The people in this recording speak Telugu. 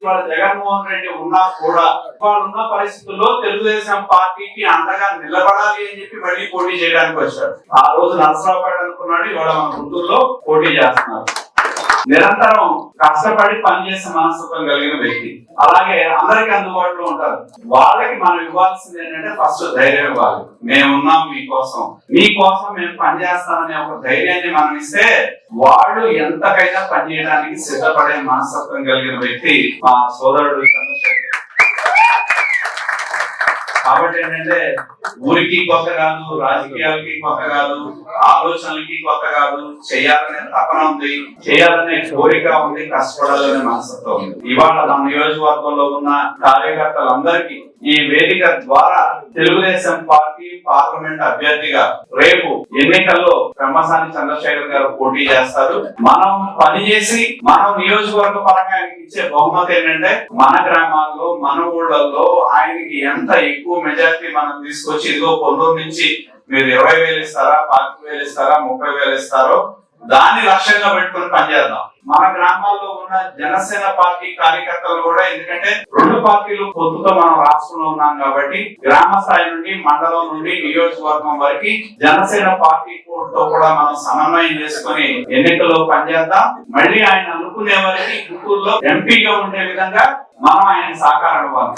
ఇవాళ జగన్మోహన్ రెడ్డి ఉన్నా కూడా వాళ్ళున్న పరిస్థితుల్లో తెలుగుదేశం పార్టీకి అండగా నిలబడాలి అని చెప్పి మళ్ళీ పోటీ చేయడానికి వచ్చాడు. ఆ రోజు నరసరావుపేట అనుకున్నాడు, ఇవాళ మన గుంటూరులో పోటీ చేస్తున్నారు. నిరంతరం కష్టపడి పనిచేసే మనస్తత్వం కలిగిన వ్యక్తి, అలాగే అందరికి అందుబాటులో ఉంటారు. వాళ్ళకి మనం ఇవ్వాల్సింది ఏంటంటే ఫస్ట్ ధైర్యం ఇవ్వాలి. మేమున్నాం మీకోసం మేము పనిచేస్తామనే ఒక ధైర్యాన్ని మనం ఇస్తే వాళ్ళు ఎంతకైనా పనిచేయడానికి సిద్ధపడే మనస్తత్వం కలిగిన వ్యక్తి మా సోదరుడు చంద్రశేఖర్. కాబట్టి ఏంటంటే ఊరికి కొత్త కాదు, రాజకీయాలకి కొత్త కాదు, ఆలోచనలకి కొత్త కాదు, చేయాలనే తపన ఉంది, చేయాలనే కోరిక ఉంది, కష్టపడాలనే మనస్తత్వం ఉంది. ఇవాళ మన నియోజకవర్గంలో ఉన్న కార్యకర్తలందరికీ ఈ వేదిక ద్వారా తెలుగుదేశం పార్టీ పార్లమెంట్ అభ్యర్థిగా రేపు ఎన్నికల్లో బ్రహ్మసాని చంద్రశేఖర్ గారు పోటీ చేస్తారు. మనం పనిచేసి మనం నియోజకవర్గ పరంగా ఆయనకి ఇచ్చే బహుమతి ఏంటంటే మన గ్రామాల్లో మన ఊళ్ళల్లో ఆయనకి ఎంత ఎక్కువ మెజారిటీ మనం తీసుకొచ్చి ఇదిగో కొన్నూరు నుంచి మీరు 20,000 ఇస్తారా, 25,000 ఇస్తారా, 30,000 ఇస్తారో దాన్ని లక్ష్యంగా పెట్టుకుని పనిచేద్దాం. మన గ్రామాల్లో ఉన్న జనసేన పార్టీ కార్యకర్తలు కూడా, ఎందుకంటే రెండు పార్టీలు పొత్తుతో మనం రాష్ట్రంలో ఉన్నాం కాబట్టి గ్రామ స్థాయి నుండి మండలం నుండి నియోజకవర్గం వరకు జనసేన పార్టీ తో కూడా మనం సమన్వయం చేసుకుని ఎన్నికల్లో పనిచేద్దాం. మళ్ళీ ఆయన అనుకునే వారికి గుంటూరులో ఎంపీగా ఉండే విధంగా మనం ఆయన సహకారం ఇవ్వాలి.